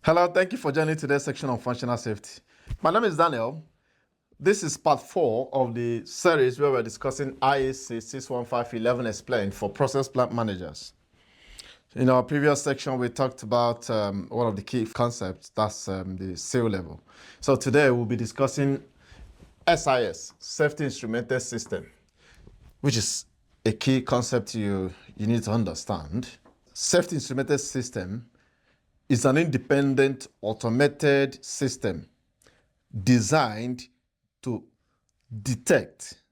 Hello, thank you for joining today's section on functional safety. My name is Daniel. This is part 4 of the series where we're discussing IEC 61511 Explained for process plant managers. In our previous section, we talked about one of the key concepts, that's the SEAL level. So today we'll be discussing SIS, Safety Instrumented System, which is a key concept you need to understand. Safety Instrumented System is an independent automated system designed to detect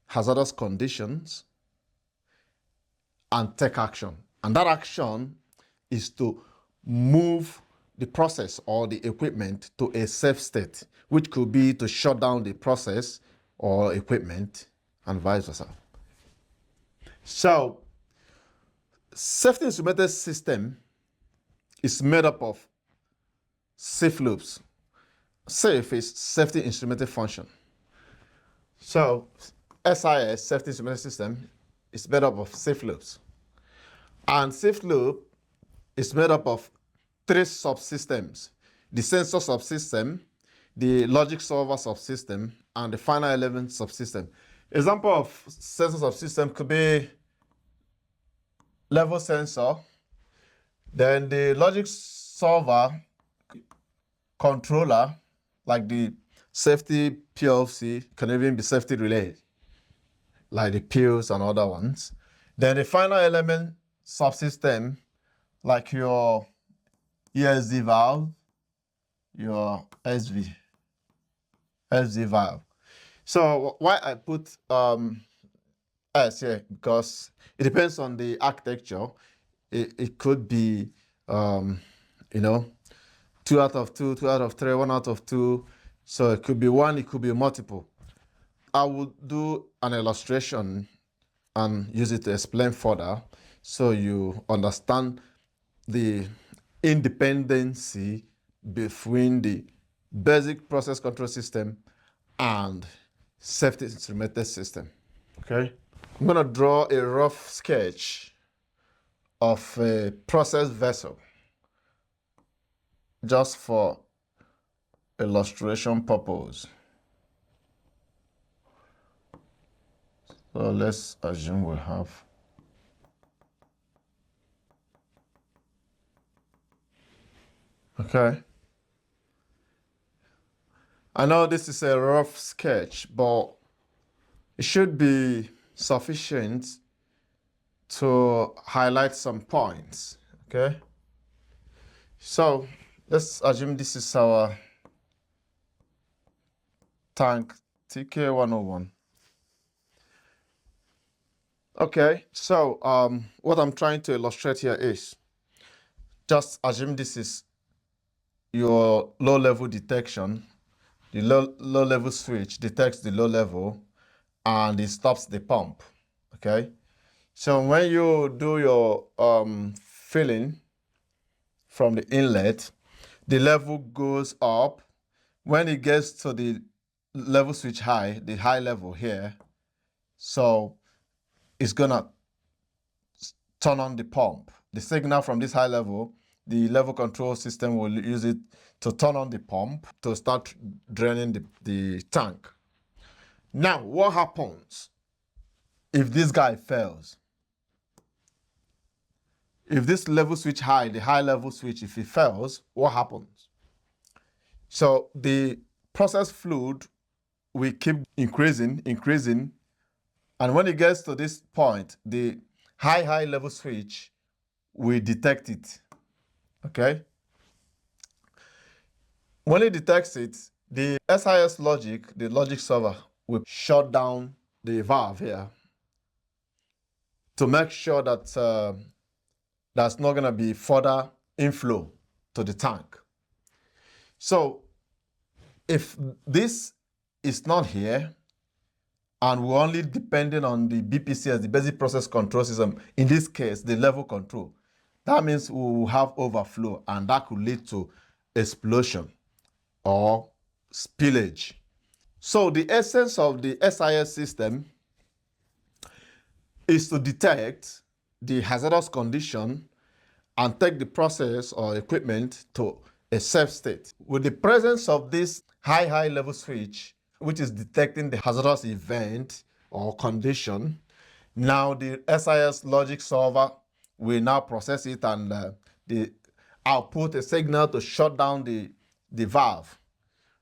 hazardous conditions and take action. And that action is to move the process or the equipment to a safe state, which could be to shut down the process or equipment and vice versa. So, safety instrumented system is made up of safe loops. Safe is safety instrumented function. So SIS, safety instrumented system, is made up of safe loops. And safe loop is made up of 3 subsystems: the sensor subsystem, the logic solver subsystem, and the final element subsystem. Example of sensor subsystem could be level sensor, then the logic solver controller, like the safety PLC, can even be safety relay, like the PILs and other ones. Then the final element subsystem, like your ESD valve, your SV valve. So why I put S here, because it depends on the architecture. It could be, 2 out of 2, 2 out of 3, 1 out of 2. So it could be 1, it could be multiple. I will do an illustration and use it to explain further so you understand the independency between the basic process control system and safety instrumented system. Okay? I'm going to draw a rough sketch of a process vessel just for illustration purpose. So let's assume we have okay. I know this is a rough sketch, but it should be sufficient to highlight some points, okay? So let's assume this is our tank TK101. Okay, so what I'm trying to illustrate here is, just assume this is your low-level detection. The low-level switch detects the low level and it stops the pump, okay? So when you do your filling from the inlet, the level goes up. When it gets to the level switch high, the high level here, so it's gonna turn on the pump. The signal from this high level, the level control system will use it to turn on the pump to start draining the tank. Now, what happens if this guy fails? If this level switch high, the high level switch, if it fails, what happens? So the process fluid will keep increasing, and when it gets to this point, the high level switch will detect it, okay? When it detects it, the SIS logic, the logic solver, will shut down the valve here to make sure that there's not going to be further inflow to the tank. So if this is not here, and we're only depending on the BPC as the basic process control system, in this case, the level control, that means we will have overflow, and that could lead to explosion or spillage. So the essence of the SIS system is to detect the hazardous condition and take the process or equipment to a safe state. With the presence of this high level switch, which is detecting the hazardous event or condition, now the SIS logic solver will now process it and output a signal to shut down the valve.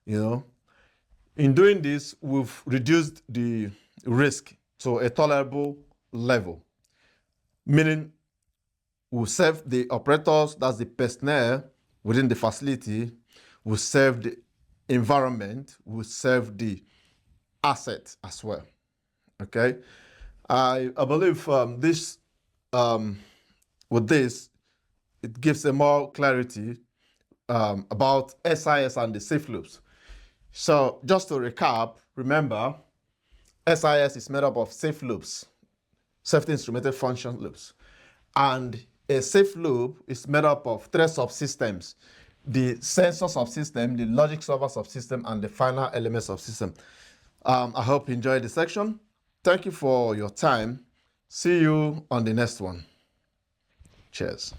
In doing this, we've reduced the risk to a tolerable level, meaning we'll save the operators, that's the personnel within the facility, we'll save the environment, we'll save the asset as well. Okay, I believe with this, it gives a more clarity about SIS and the safe loops. So just to recap, remember, SIS is made up of safe loops, safety instrumented function loops. And a safe loop is made up of three subsystems: the sensor subsystem, the logic solver subsystem, and the final element subsystem. I hope you enjoyed the section. Thank you for your time. See you on the next one. Cheers.